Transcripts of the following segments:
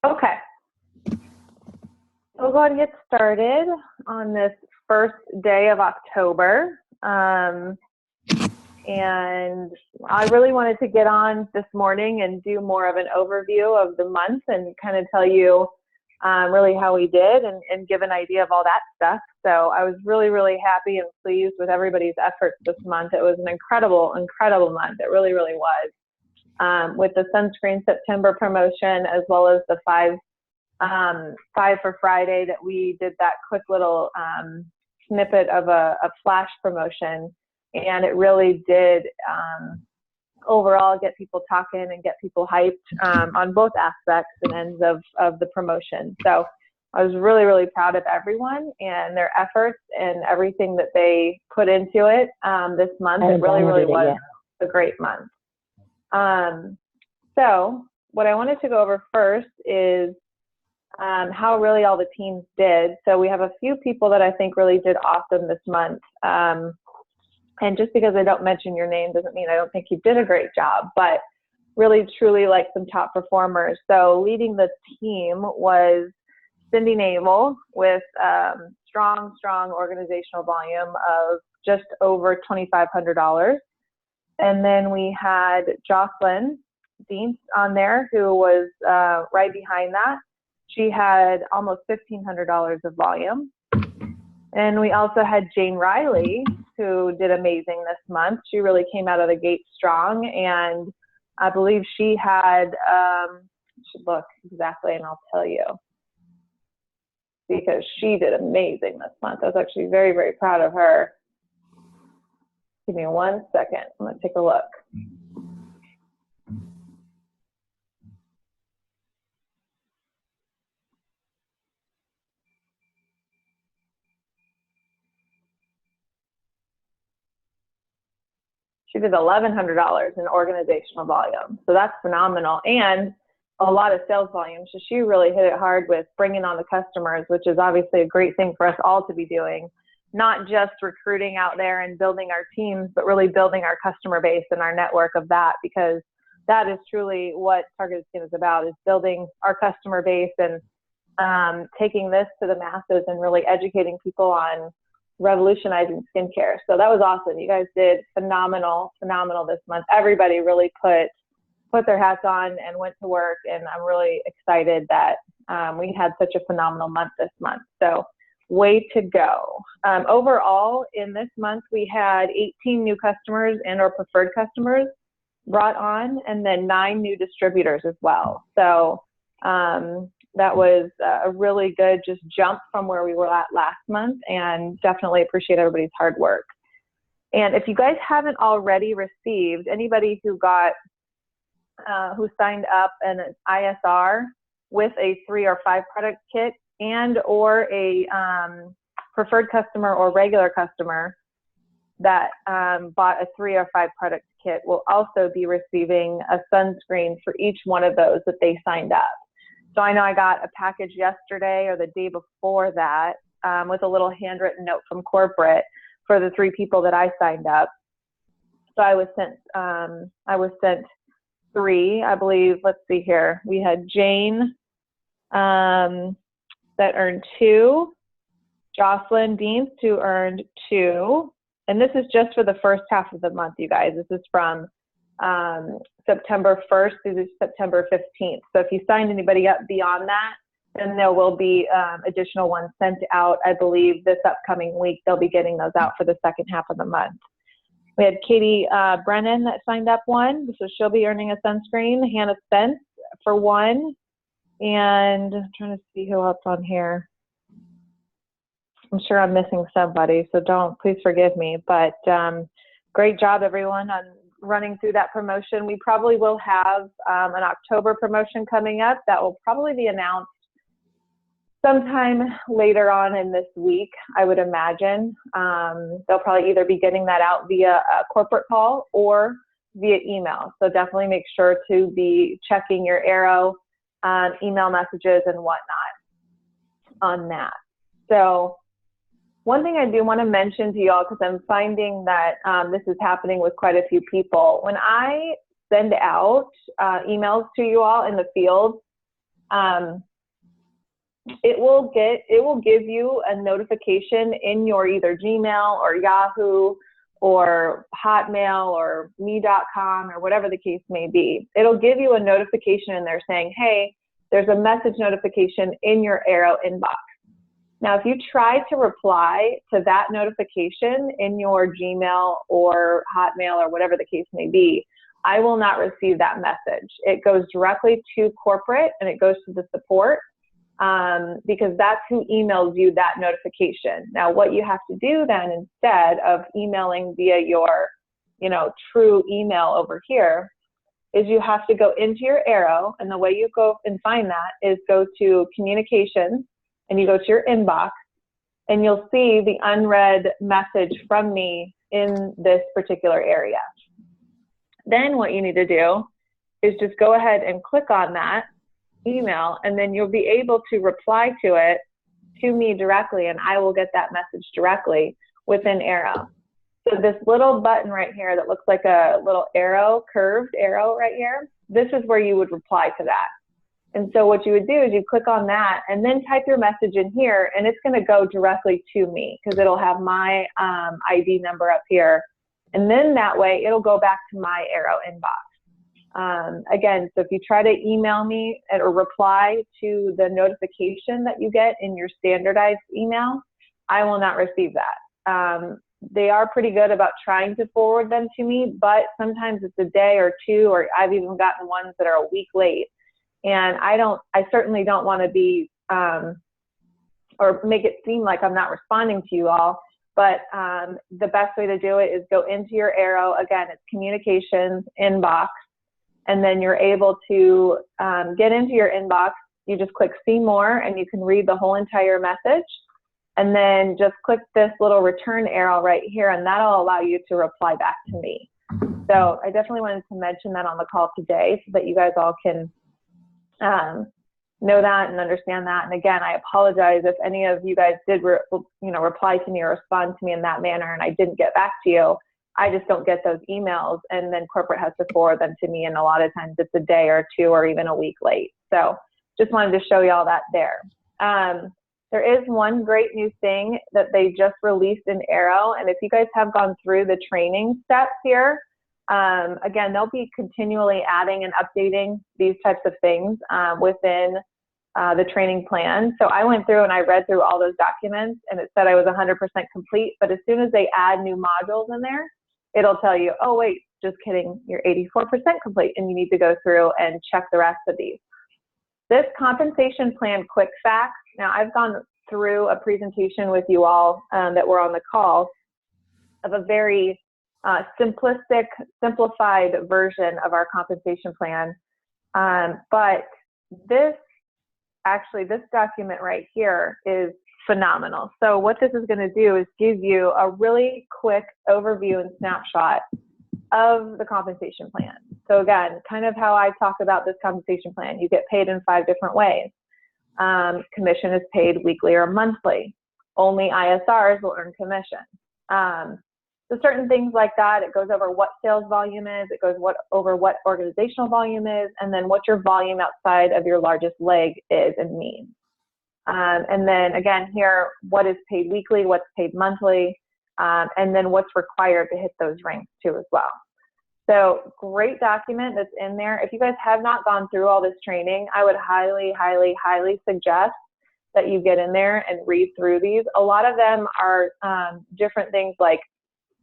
Okay, we'll go ahead and get started on this first day of October. And I really wanted to get on this morning and do more of an overview of the month and kind of tell you really how we did and give an idea of all that stuff. So I was really, really happy and pleased with everybody's efforts this month. It was an incredible, incredible month. It really, really was. With the Sunscreen September promotion, as well as the five for Friday that we did that quick little snippet of a flash promotion. And it really did overall get people talking and get people hyped on both aspects and ends of the promotion. So I was really, really proud of everyone and their efforts and everything that they put into it this month. It really, really was a great month. So what I wanted to go over first is how really all the teams did. So we have a few people that I think really did awesome this month. And just because I don't mention your name doesn't mean I don't think you did a great job, but really, truly like some top performers. So leading the team was Cindy Naval with strong organizational volume of just over $2,500. And then we had Jocelyn Deans on there, who was right behind that. She had almost $1,500 of volume. And we also had Jane Riley, who did amazing this month. She really came out of the gate strong, and I believe she had, should look exactly and I'll tell you, because she did amazing this month. I was actually very, very proud of her. Give me 1 second. I'm going to take a look. She did $1,100 in organizational volume. So that's phenomenal. And a lot of sales volume. So she really hit it hard with bringing on the customers, which is obviously a great thing for us all to be doing. Not just recruiting out there and building our teams, but really building our customer base and our network of that, because that is truly what Targeted Skin is about, is building our customer base and taking this to the masses and really educating people on revolutionizing skincare. So that was awesome. You guys did phenomenal this month. Everybody really put their hats on and went to work, and I'm really excited that we had such a phenomenal month this month. So way to go. Overall, in this month, we had 18 new customers and or preferred customers brought on, and then 9 new distributors as well. So that was a really good just jump from where we were at last month, and definitely appreciate everybody's hard work. And if you guys haven't already received, anybody who got, who signed up an ISR with a 3 or 5 product kit and or a preferred customer or regular customer that bought a 3 or 5 product kit will also be receiving a sunscreen for each one of those that they signed up. So I know I got a package yesterday or the day before that with a little handwritten note from corporate for the 3 people that I signed up. So I was sent 3, I believe. Let's see here. We had Jane that earned 2, Jocelyn Deans who earned 2, and this is just for the first half of the month, you guys. This is from September 1st through September 15th. So if you signed anybody up beyond that, then there will be additional ones sent out. I believe this upcoming week, they'll be getting those out for the second half of the month. We had Katie Brennan that signed up 1, so she'll be earning a sunscreen. Hannah Spence for 1, and I'm trying to see who else on here. I'm sure I'm missing somebody, so please forgive me. But great job, everyone, on running through that promotion. We probably will have an October promotion coming up that will probably be announced sometime later on in this week, I would imagine. They'll probably either be getting that out via a corporate call or via email. So definitely make sure to be checking your Arrow email messages and whatnot on that. So one thing I do want to mention to y'all, because I'm finding that this is happening with quite a few people. When I send out emails to you all in the field, it will give you a notification in your either Gmail or Yahoo or Hotmail or me.com or whatever the case may be. It'll give you a notification in there saying, hey, there's a message notification in your Arrow inbox. Now, if you try to reply to that notification in your Gmail or Hotmail or whatever the case may be, I will not receive that message. It goes directly to corporate and it goes to the support because that's who emails you that notification. Now, what you have to do then instead of emailing via your, true email over here is you have to go into your Arrow, and the way you go and find that is go to communications and you go to your inbox and you'll see the unread message from me in this particular area. Then what you need to do is just go ahead and click on that email, and then you'll be able to reply to it to me directly, and I will get that message directly within Arrow. So this little button right here that looks like a little arrow, curved arrow right here, this is where you would reply to that. And so what you would do is you click on that and then type your message in here, and it's going to go directly to me because it'll have my ID number up here. And then that way it'll go back to my Arrow inbox. Again, so if you try to email me or reply to the notification that you get in your standardized email, I will not receive that. They are pretty good about trying to forward them to me, but sometimes it's a day or two, or I've even gotten ones that are a week late. And I certainly don't want to be, or make it seem like I'm not responding to you all. But the best way to do it is go into your Arrow. Again, it's communications inbox, and then you're able to get into your inbox. You just click see more, and you can read the whole entire message. And then just click this little return arrow right here, and that'll allow you to reply back to me. So I definitely wanted to mention that on the call today so that you guys all can know that and understand that. And again, I apologize if any of you guys did reply to me or respond to me in that manner and I didn't get back to you. I just don't get those emails, and then corporate has to forward them to me, and a lot of times it's a day or two or even a week late. So just wanted to show you all that there. There is one great new thing that they just released in Arrow, and if you guys have gone through the training steps here, again, they'll be continually adding and updating these types of things within the training plan. So I went through and I read through all those documents, and it said I was 100% complete, but as soon as they add new modules in there, it'll tell you, oh wait, just kidding, you're 84% complete, and you need to go through and check the rest of these. This compensation plan quick facts, now I've gone through a presentation with you all that were on the call of a very simplified version of our compensation plan. But this document right here is phenomenal. So what this is going to do is give you a really quick overview and snapshot of the compensation plan. So again, kind of how I talk about this compensation plan, you get paid in 5 different ways. Commission is paid weekly or monthly. Only ISRs will earn commission. So certain things like that, it goes over what sales volume is, it goes over what organizational volume is, and then what your volume outside of your largest leg is and means. And then again here, what is paid weekly, what's paid monthly, and then what's required to hit those ranks too as well. So great document that's in there. If you guys have not gone through all this training, I would highly, highly, highly suggest that you get in there and read through these. A lot of them are different things like,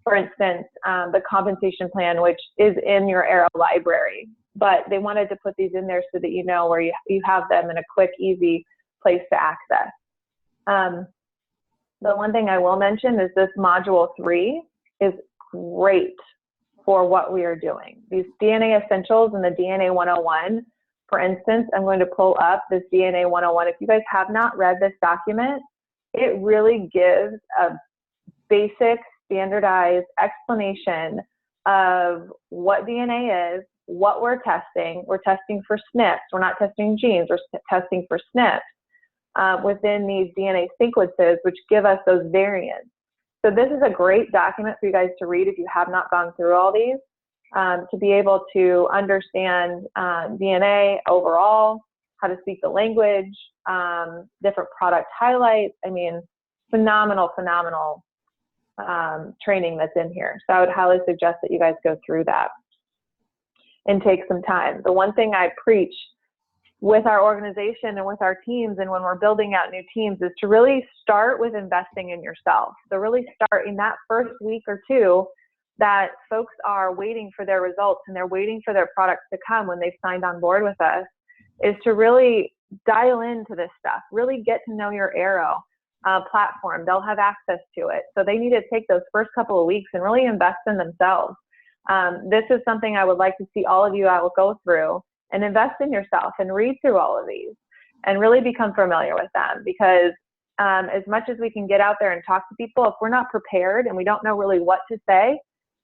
for instance, the compensation plan, which is in your Arrow library, but they wanted to put these in there so that you know where you have them in a quick, easy place to access. The one thing I will mention is this module 3 is great for what we are doing. These DNA Essentials and the DNA 101, for instance, I'm going to pull up this DNA 101. If you guys have not read this document, it really gives a basic, standardized explanation of what DNA is, what we're testing. We're testing for SNPs. We're not testing genes. We're testing for SNPs within these DNA sequences, which give us those variants. So this is a great document for you guys to read if you have not gone through all these, to be able to understand DNA overall, how to speak the language, different product highlights. I mean, phenomenal training that's in here. So I would highly suggest that you guys go through that and take some time. The one thing I preach with our organization and with our teams and when we're building out new teams is to really start with investing in yourself. So really start in that first week or two that folks are waiting for their results and they're waiting for their products to come when they've signed on board with us, is to really dial into this stuff, really get to know your Airo platform. They'll have access to it. So they need to take those first couple of weeks and really invest in themselves. This is something I would like to see all of you out go through and invest in yourself and read through all of these and really become familiar with them, because as much as we can get out there and talk to people, if we're not prepared and we don't know really what to say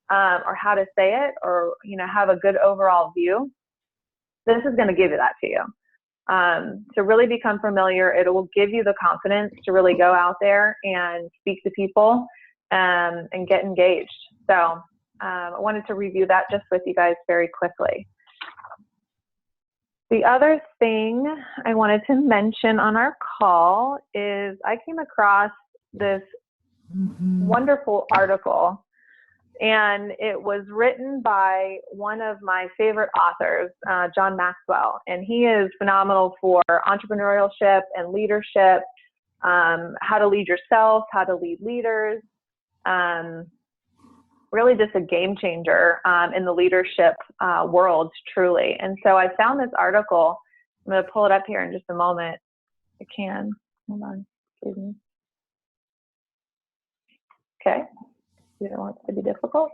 or how to say it, or have a good overall view, this is going to give you that to you. To really become familiar, it will give you the confidence to really go out there and speak to people and get engaged. So I wanted to review that just with you guys very quickly. The other thing I wanted to mention on our call is I came across this wonderful article, and it was written by one of my favorite authors, John Maxwell, and he is phenomenal for entrepreneurship and leadership, how to lead yourself, how to lead leaders, really just a game changer in the leadership world, truly. And so I found this article. I'm going to pull it up here in just a moment. I can. Hold on. Excuse me. Okay. You don't want it to be difficult.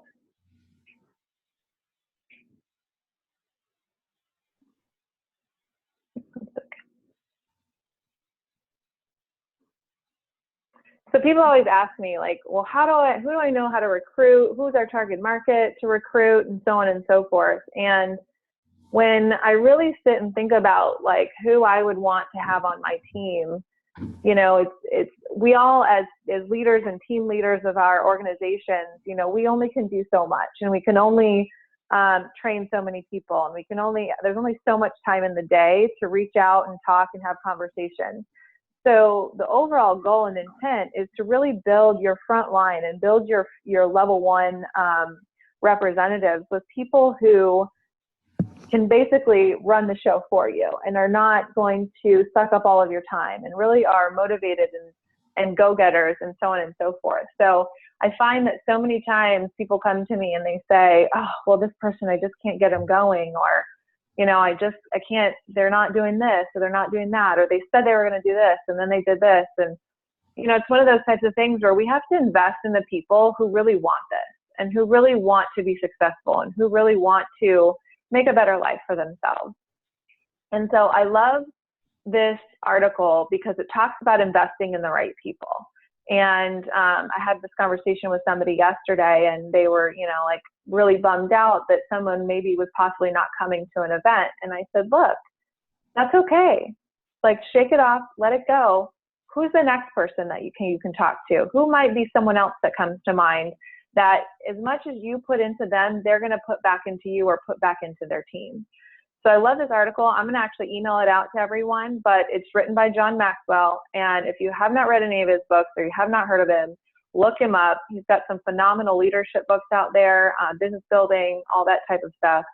So people always ask me, like, well, who do I know how to recruit? Who's our target market to recruit, and so on and so forth. And when I really sit and think about like who I would want to have on my team, it's we all as leaders and team leaders of our organizations, we only can do so much, and we can only train so many people, and there's only so much time in the day to reach out and talk and have conversations. So the overall goal and intent is to really build your front line and build your level one representatives with people who can basically run the show for you and are not going to suck up all of your time and really are motivated and go-getters and so on and so forth. So I find that so many times people come to me and they say, oh, well, this person, I just can't get them going, or I can't, they're not doing this, or they're not doing that, or they said they were going to do this, and then they did this. And, it's one of those types of things where we have to invest in the people who really want this and who really want to be successful and who really want to make a better life for themselves. And so I love this article because it talks about investing in the right people. And I had this conversation with somebody yesterday, and they were, like really bummed out that someone maybe was possibly not coming to an event. And I said, look, that's okay. Like, shake it off, let it go. Who's the next person that you can talk to? Who might be someone else that comes to mind that as much as you put into them, they're going to put back into you or put back into their team. So I love this article. I'm going to actually email it out to everyone, but it's written by John Maxwell. And if you have not read any of his books or you have not heard of him, look him up. He's got some phenomenal leadership books out there, business building, all that type of stuff.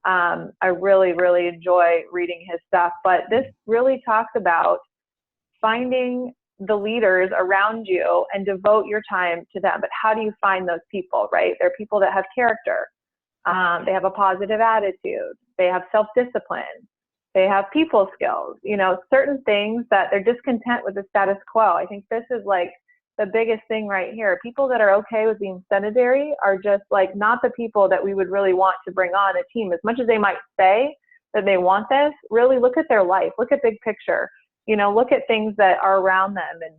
I really, really enjoy reading his stuff, but this really talks about finding the leaders around you and devote your time to them. But how do you find those people, right? They're people that have character. They have a positive attitude. They have self-discipline. They have people skills, certain things that they're discontent with the status quo. I think this is like the biggest thing right here. People that are okay with being sedentary are just like not the people that we would really want to bring on a team. As much as they might say that they want this, really look at their life, look at big picture, look at things that are around them, and,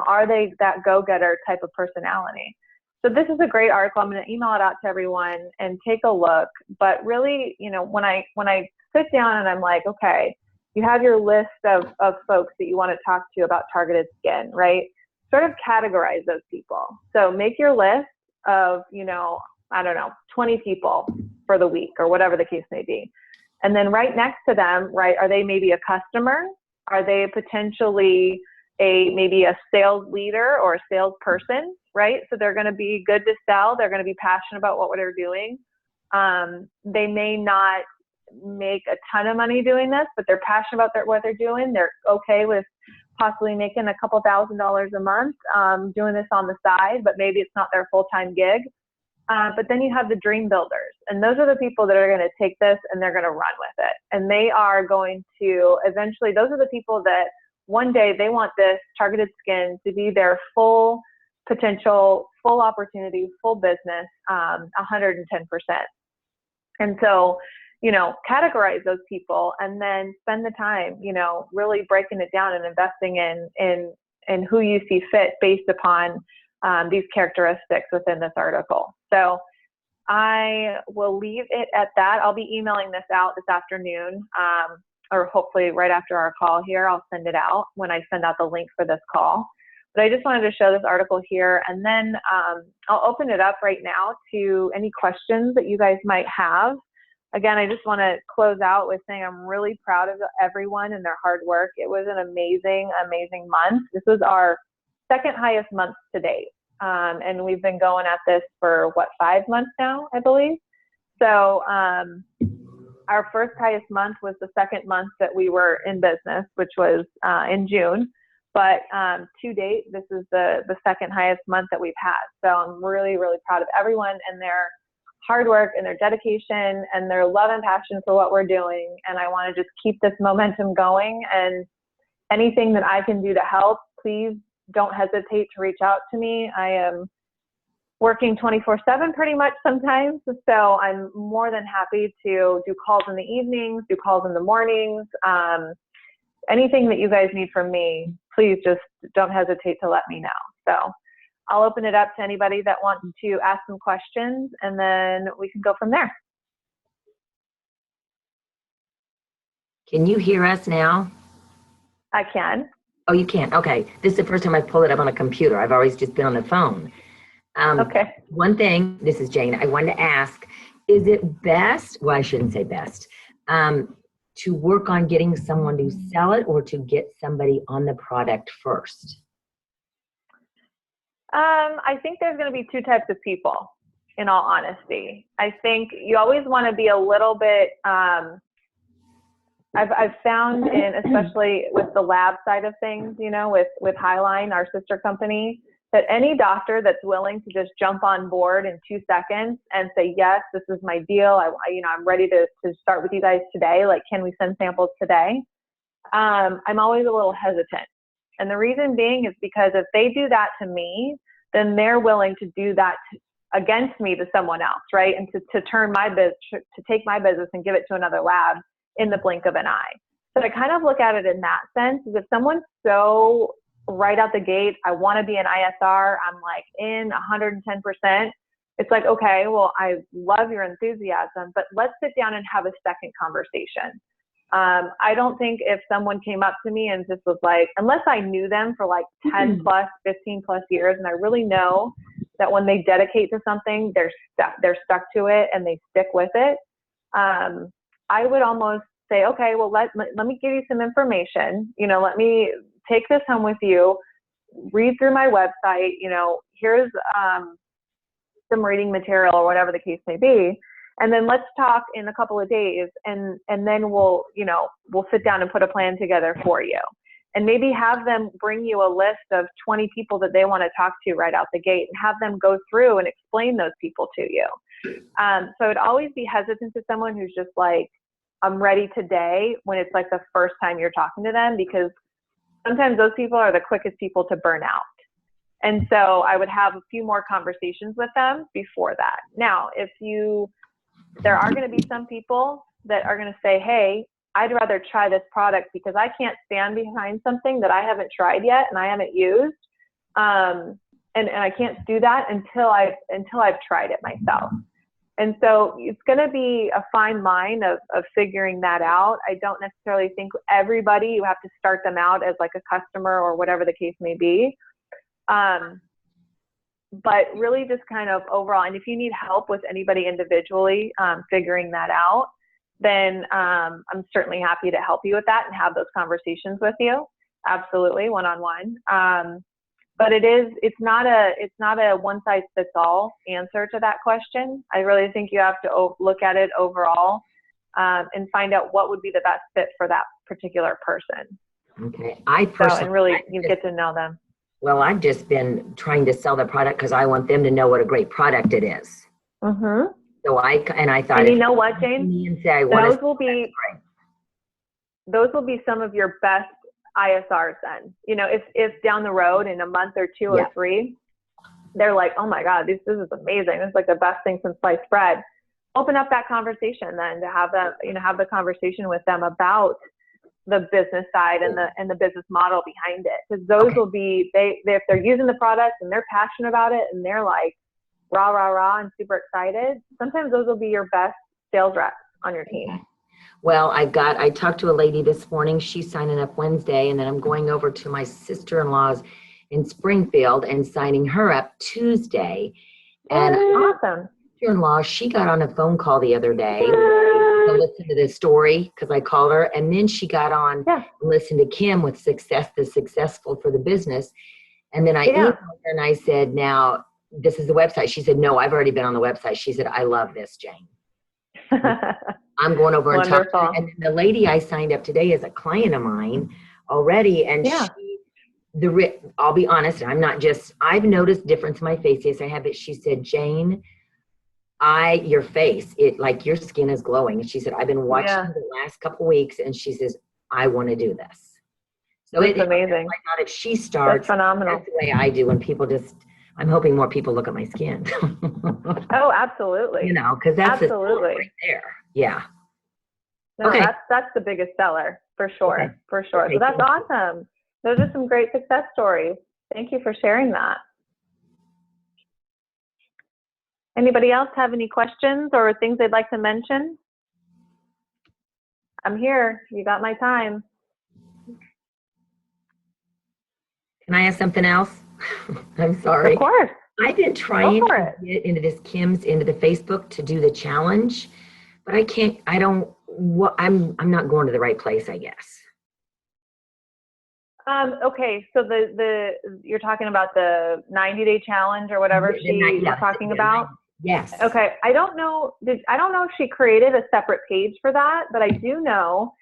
are they that go-getter type of personality? So this is a great article. I'm going to email it out to everyone and take a look. But really, when I sit down and I'm like, okay, you have your list of folks that you want to talk to about targeted skin, right? Sort of categorize those people. So make your list of, 20 people for the week or whatever the case may be. And then right next to them, right, are they maybe a customer? Are they potentially maybe a sales leader or a salesperson, right? So they're going to be good to sell. They're going to be passionate about what they're doing. They may not make a ton of money doing this, but they're passionate about what they're doing. They're okay with possibly making a couple $1,000s a month doing this on the side, but maybe it's not their full-time gig. But then you have the dream builders, and those are the people that are going to take this and they're going to run with it. And they are going to eventually, those are the people that one day they want this targeted skin to be their full potential, full opportunity, full business, 110%. And so, categorize those people and then spend the time, really breaking it down and investing in who you see fit based upon these characteristics within this article. So I will leave it at that. I'll be emailing this out this afternoon, or hopefully right after our call here. I'll send it out when I send out the link for this call. But I just wanted to show this article here, and then I'll open it up right now to any questions that you guys might have. Again, I just want to close out with saying I'm really proud of everyone and their hard work. It was an amazing, amazing month. This was our second highest month to date. And we've been going at this for 5 months now, I believe. So our first highest month was the second month that we were in business, which was in June. But to date, this is the second highest month that we've had. So I'm really, really proud of everyone and their hard work and their dedication and their love and passion for what we're doing. And I want to just keep this momentum going, and anything that I can do to help, please don't hesitate to reach out to me. I am working 24/7 pretty much sometimes. So I'm more than happy to do calls in the evenings, do calls in the mornings. Anything that you guys need from me, please just don't hesitate to let me know. So I'll open it up to anybody that wants to ask some questions, and then we can go from there. Can you hear us now? I can. Oh, you can. Okay. This is the first time I've pulled it up on a computer. I've always just been on the phone. Okay. One thing, this is Jane, I wanted to ask, is it best, well, I shouldn't say best, to work on getting someone to sell it or to get somebody on the product first? I think there's going to be two types of people, in all honesty. I think you always want to be a little bit, I've found especially with the lab side of things, with Highline, our sister company, that any doctor that's willing to just jump on board in 2 seconds and say, yes, this is my deal. I'm ready to start with you guys today. Like, can we send samples today? I'm always a little hesitant. And the reason being is because if they do that to me, then they're willing to do that against me to someone else, right? And to turn my business, to take my business and give it to another lab in the blink of an eye. So I kind of look at it in that sense, is if someone's so right out the gate, I want to be an ISR, I'm like in 110%. It's like, okay, well, I love your enthusiasm, but let's sit down and have a second conversation. I don't think if someone came up to me and just was like, unless I knew them for like 10 plus, 15 plus years, and I really know that when they dedicate to something, they're stuck to it and they stick with it. I would almost say, okay, well, let me give you some information. Let me take this home with you, read through my website, here's some reading material or whatever the case may be. And then let's talk in a couple of days, and then we'll sit down and put a plan together for you. And maybe have them bring you a list of 20 people that they want to talk to right out the gate, and have them go through and explain those people to you. So I'd always be hesitant to someone who's just like, I'm ready today, when it's like the first time you're talking to them, because sometimes those people are the quickest people to burn out. And so I would have a few more conversations with them before that. Now, there are going to be some people that are going to say, hey, I'd rather try this product because I can't stand behind something that I haven't tried yet and I haven't used. And I can't do that until I've tried it myself. And so it's going to be a fine line of figuring that out. I don't necessarily think everybody, you have to start them out as like a customer or whatever the case may be. But really just kind of overall, and if you need help with anybody individually figuring that out, then I'm certainly happy to help you with that and have those conversations with you. Absolutely, one-on-one. But it's not a one-size-fits-all answer to that question. I really think you have to look at it overall and find out what would be the best fit for that particular person. Okay. I personally, and really you get to know them. Well, I've just been trying to sell the product because I want them to know what a great product it is. Mm-hmm. So I thought, and you know what, Jane? And say, those will be some of your best ISRs then. You know, if down the road in a month or two or three, they're like, oh my God, this is amazing. This is like the best thing since sliced bread. Open up that conversation then to have the conversation with them about the business side and the business model behind it. Because those will be, if they're using the product and they're passionate about it and they're like rah, rah, rah and super excited, sometimes those will be your best sales reps on your team. Okay. Well, I talked to a lady this morning. She's signing up Wednesday, and then I'm going over to my sister-in-law's in Springfield and signing her up Tuesday. And awesome. Sister-in-law, she got on a phone call the other day to listen to this story because I called her, and then she got on and listened to Kim with the Successful for the Business. And then I emailed her and I said, now, this is the website. She said, no, I've already been on the website. She said, I love this, Jane. I'm going over and talking. And the lady I signed up today is a client of mine already. And I'll be honest, I've noticed difference in my face. Yes, I have it. She said, Jane, your face, your skin is glowing. And she said, I've been watching the last couple weeks. And she says, I want to do this. So it's amazing. I thought if she starts, that's phenomenal. That's the way I do when people I'm hoping more people look at my skin. Oh, absolutely. You know, because that's absolutely right there. Yeah. No, okay. That's the biggest seller for sure. Okay. For sure. Okay, so that's awesome. Those are some great success stories. Thank you for sharing that. Anybody else have any questions or things they'd like to mention? I'm here. You got my time. Can I ask something else? I'm sorry. Of course. I've been trying to get into the Facebook to do the challenge, but I'm not going to the right place, I guess. Okay, so you're talking about the 90-day challenge or whatever she's talking about? Yes. Okay, I don't know if she created a separate page for that, but I do know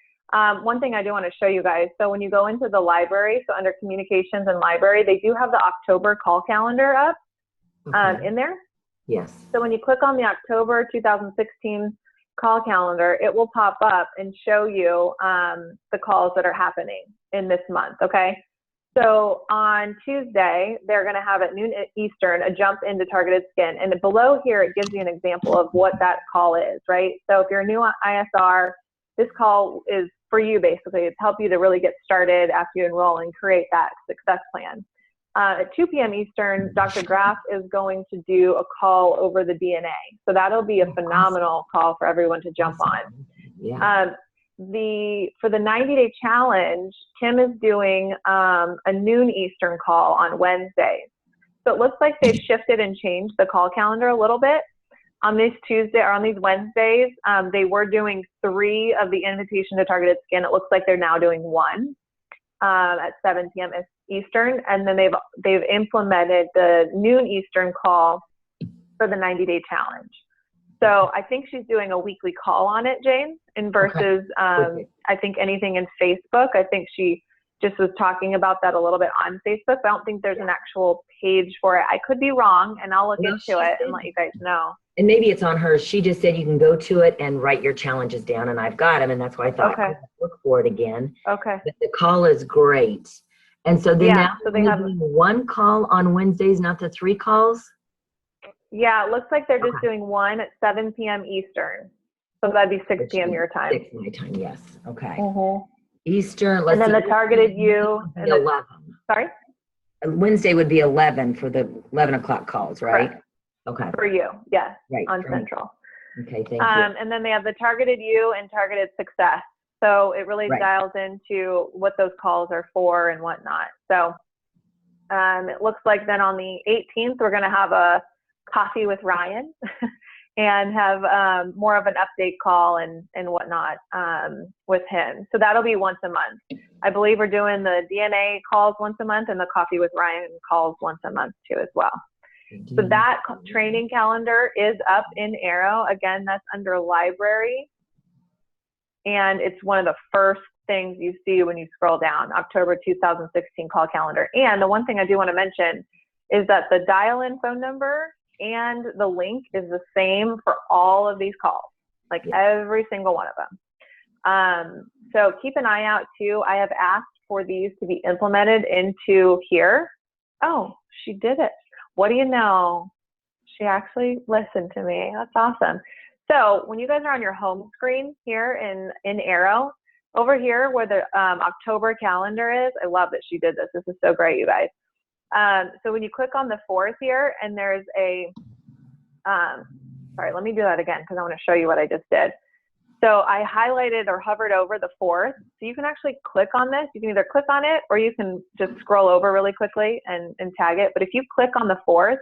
one thing I do want to show you guys. So when you go into the library, so under communications and library, they do have the October call calendar up in there. Yes. So when you click on the October 2016 call calendar, it will pop up and show you the calls that are happening in this month. Okay. So on Tuesday, they're going to have at noon Eastern a jump into targeted skin. And below here, it gives you an example of what that call is, right? So if you're a new ISR, this call is for you, basically. It's help you to really get started after you enroll and create that success plan. At 2 p.m. Eastern, Dr. Graf is going to do a call over the DNA. So that'll be a phenomenal call for everyone to jump on. Yeah. For the 90-day challenge, Kim is doing a noon Eastern call on Wednesdays. So it looks like they've shifted and changed the call calendar a little bit. On these Wednesdays, they were doing 3 of the invitation to targeted skin. It looks like they're now doing 1 at 7 p.m. Eastern, and then they've implemented the noon Eastern call for the 90-day challenge. So I think she's doing a weekly call on it, Jane, and versus I think anything in Facebook. I think she just was talking about that a little bit on Facebook. I don't think there's an actual page for it. I could be wrong, and I'll look into it and let you guys know. And maybe it's on hers. She just said you can go to it and write your challenges down, and I've got them, and that's why I thought I'd look for it again. Okay. But the call is great. And so then now they have 1 call on Wednesdays, not the 3 calls? Yeah, it looks like they're just doing 1 at 7 p.m. Eastern. So that'd be 6 p.m. your time. 6 my time, yes. Okay. Mm-hmm. Eastern, and then the targeted you. And 11. Sorry? Wednesday would be 11 for the 11 o'clock calls, right? Correct. Okay. For you, yes, right, on Central. Okay, thank you. And then they have the targeted you and targeted success. So it really dials into what those calls are for and whatnot. So it looks like then on the 18th, we're going to have a coffee with Ryan. and have more of an update call and whatnot with him. So that'll be once a month. I believe we're doing the DNA calls once a month and the Coffee with Ryan calls once a month too as well. So that training calendar is up in Arrow. Again, that's under library. And it's one of the first things you see when you scroll down, October 2016 call calendar. And the one thing I do want to mention is that the dial-in phone number and the link is the same for all of these calls, like every single one of them. So keep an eye out too. I have asked for these to be implemented into here. Oh, she did it. What do you know? She actually listened to me. That's awesome. So when you guys are on your home screen here in Arrow, over here where the October calendar is, I love that she did this. This is so great, you guys. So when you click on the 4th here, and there's a, sorry, let me do that again because I want to show you what I just did. So I highlighted or hovered over the 4th. So you can actually click on this. You can either click on it or you can just scroll over really quickly and tag it. But if you click on the 4th,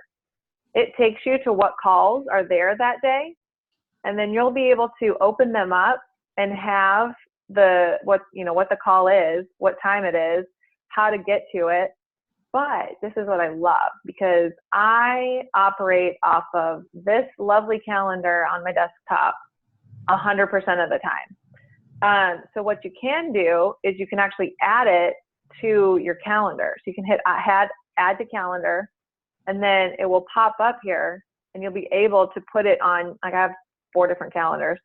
it takes you to what calls are there that day. And then you'll be able to open them up and have what the call is, what time it is, how to get to it. But this is what I love because I operate off of this lovely calendar on my desktop 100% of the time. So what you can do is you can actually add it to your calendar. So you can hit add to calendar, and then it will pop up here, and you'll be able to put it on, like I have 4 different calendars,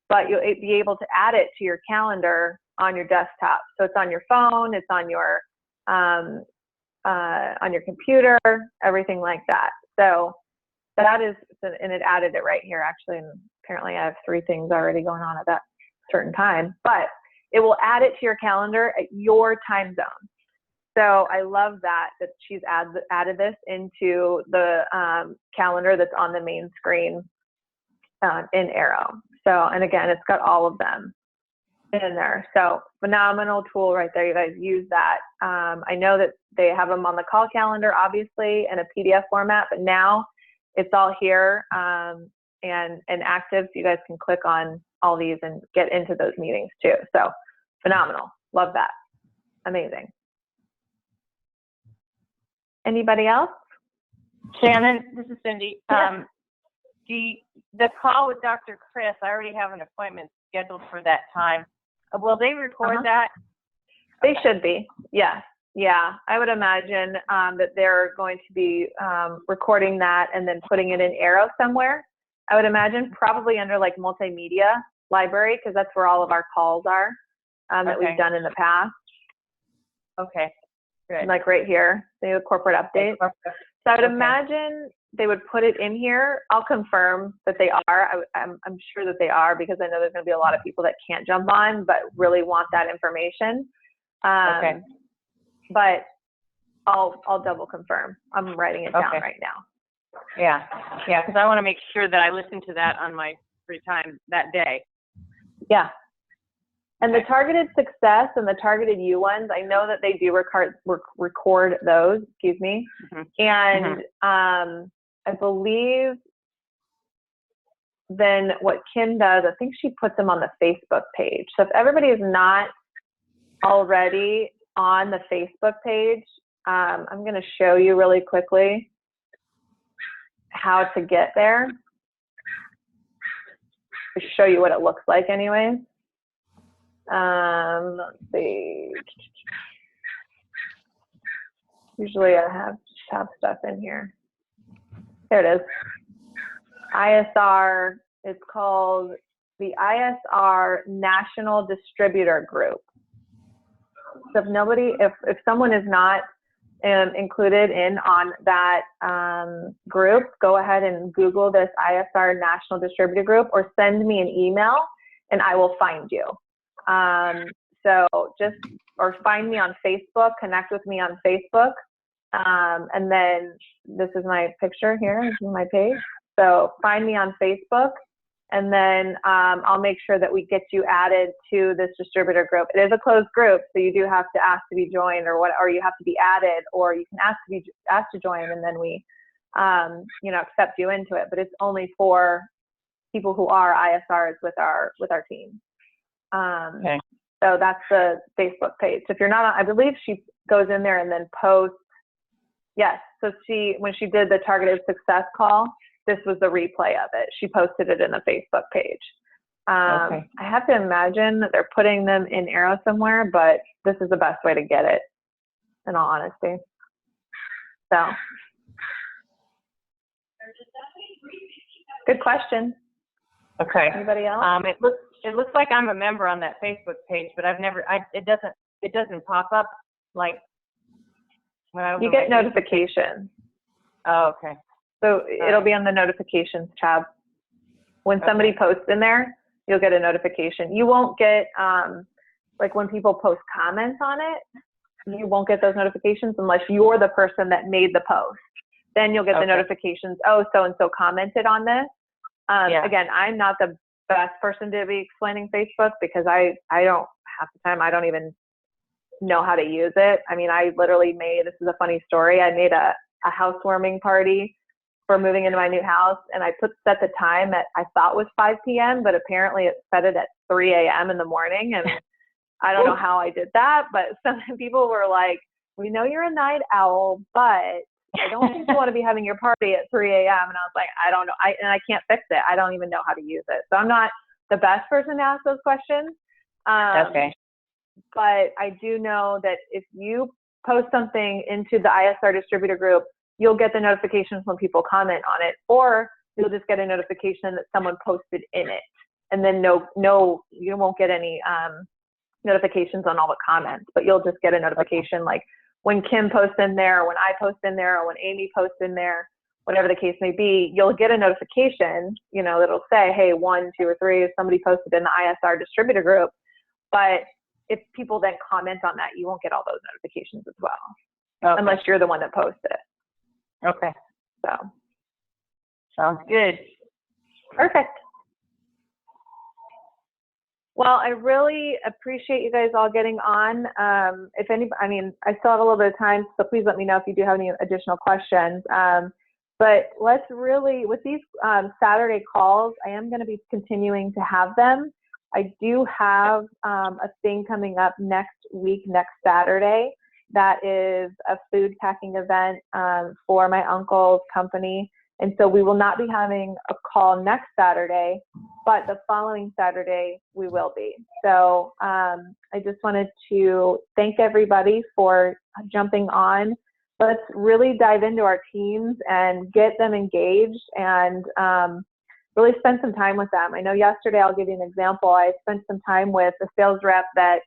but you'll be able to add it to your calendar on your desktop. So it's on your phone, it's on your computer, everything like that. So that is, and it added it right here actually, and apparently I have 3 things already going on at that certain time, but it will add it to your calendar at your time zone. So I love that she's added this into the calendar that's on the main screen in Arrow. So, and again, it's got all of them in there. So phenomenal tool right there. You guys use that. I know that they have them on the call calendar, obviously, in a PDF format, but now it's all here and active. So you guys can click on all these and get into those meetings too. So phenomenal. Love that. Amazing. Anybody else? Shannon, this is Cindy. Yeah. The call with Dr. Chris, I already have an appointment scheduled for that time. Will they record that? They should be. Yes. Yeah. I would imagine that they're going to be recording that and then putting it in Arrow somewhere. I would imagine probably under like multimedia library, because that's where all of our calls are that we've done in the past. Okay. Good. Like right here, the corporate update. So I would imagine they would put it in here. I'll confirm that they are. I'm sure that they are, because I know there's going to be a lot of people that can't jump on but really want that information. But I'll double confirm. I'm writing it down right now. Yeah, because I want to make sure that I listen to that on my free time that day. Yeah. And the targeted success and the targeted you ones, I know that they do record those, excuse me. And I believe then what Kim does, I think she puts them on the Facebook page. So if everybody is not already on the Facebook page, I'm going to show you really quickly how to get there. To show you what it looks like anyways. Let's see. Usually I have stuff in here. There it is. ISR, it's called the ISR National Distributor Group. So if someone is not included in on that group, go ahead and Google this ISR National Distributor Group or send me an email and I will find you. Or find me on Facebook, connect with me on Facebook. And then this is my picture here, this is my page. So find me on Facebook, and then I'll make sure that we get you added to this distributor group. It is a closed group, so you do have to ask to be joined, or you have to be added, or you can ask to join, and then we accept you into it. But it's only for people who are ISRs with our team. Okay. So that's the Facebook page. So if you're not on, I believe she goes in there and then posts. Yes. So when she did the targeted success call, this was the replay of it. She posted it in the Facebook page. Okay. I have to imagine that they're putting them in Arrow somewhere, but this is the best way to get it, in all honesty. So, good question. Okay. Anybody else? It looks like I'm a member on that Facebook page, but it doesn't pop up like when I was. You get notifications. Oh, okay. So it'll be on the notifications tab. When somebody posts in there, you'll get a notification. You won't get, like when people post comments on it, you won't get those notifications unless you're the person that made the post. Then you'll get the notifications, oh, so-and-so commented on this. Again, I'm not the best person to be explaining Facebook because I don't, half the time, I don't even know how to use it. I mean, I literally this is a funny story. I made a housewarming party for moving into my new house, and I set the time at, I thought was 5 p.m., but apparently it set it at 3 a.m. in the morning. And I don't know how I did that, but some people were like, we know you're a night owl, but I don't think you want to be having your party at 3 a.m. And I was like, I don't know. And I can't fix it. I don't even know how to use it. So I'm not the best person to ask those questions. Okay. But I do know that if you post something into the ISR distributor group, you'll get the notifications when people comment on it, or you'll just get a notification that someone posted in it. And then no, you won't get any notifications on all the comments, but you'll just get a notification like when Kim posts in there, or when I post in there, or when Amy posts in there, whatever the case may be, you'll get a notification, that'll say, hey, 1, 2, or 3, somebody posted in the ISR distributor group. But if people then comment on that, you won't get all those notifications as well, unless you're the one that posts it. Okay. So. Sounds good. Perfect. Well, I really appreciate you guys all getting on. If any, I still have a little bit of time, so please let me know if you do have any additional questions. But let's really, with these Saturday calls, I am going to be continuing to have them. I do have a thing coming up next week, next Saturday. That is a food packing event for my uncle's company. And so we will not be having a call next Saturday, but the following Saturday we will be. So I just wanted to thank everybody for jumping on. Let's really dive into our teams and get them engaged and really spend some time with them. I know yesterday, I'll give you an example. I spent some time with a sales rep that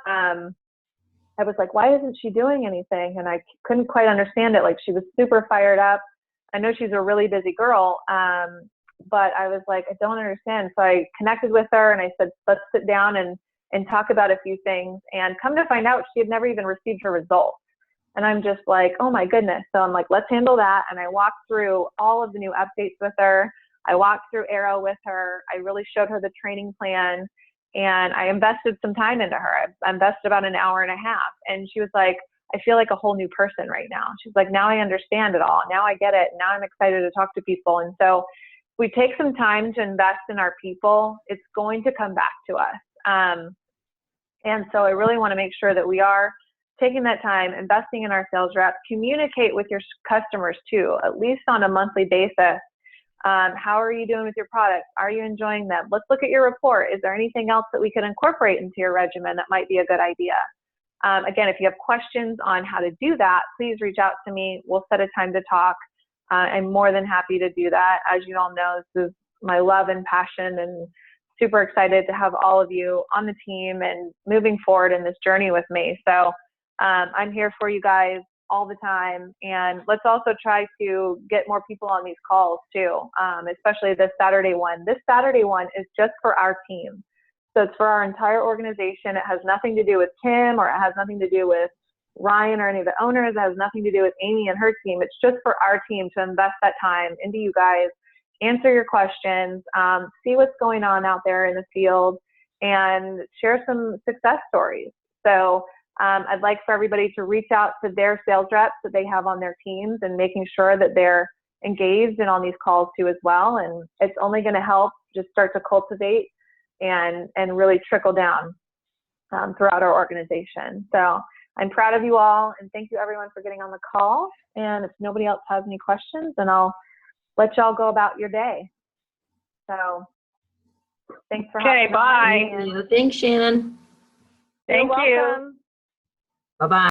I was like, why isn't she doing anything? And I couldn't quite understand it. Like, she was super fired up. I know she's a really busy girl, but I was like, I don't understand. So I connected with her and I said, let's sit down and talk about a few things. And come to find out, she had never even received her results. And I'm just like, oh my goodness. So I'm like, let's handle that. And I walked through all of the new updates with her. I walked through Arrow with her. I really showed her the training plan, and I invested some time into her. I invested about an hour and a half. And she was like, I feel like a whole new person right now. She's like, now I understand it all. Now I get it. Now I'm excited to talk to people. And so if we take some time to invest in our people, it's going to come back to us. And so I really want to make sure that we are taking that time, investing in our sales reps, communicate with your customers too, at least on a monthly basis. How are you doing with your products? Are you enjoying them? Let's look at your report. Is there anything else that we can incorporate into your regimen that might be a good idea? Again, if you have questions on how to do that, please reach out to me. We'll set a time to talk. I'm more than happy to do that. As you all know, this is my love and passion, and super excited to have all of you on the team and moving forward in this journey with me. So I'm here for you guys all the time. And let's also try to get more people on these calls too, especially this Saturday one. This Saturday one is just for our team. So it's for our entire organization. It has nothing to do with Kim, or it has nothing to do with Ryan or any of the owners. It has nothing to do with Amy and her team. It's just for our team to invest that time into you guys, answer your questions, see what's going on out there in the field, and share some success stories. So I'd like for everybody to reach out to their sales reps that they have on their teams, and making sure that they're engaged in on these calls too as well. And it's only going to help just start to cultivate and really trickle down throughout our organization. So I'm proud of you all, and thank you everyone for getting on the call. And if nobody else has any questions, then I'll let y'all go about your day. So thanks for Okay, hopping bye. on. Thanks, Shannon. Thank You're you. welcome. Bye-bye.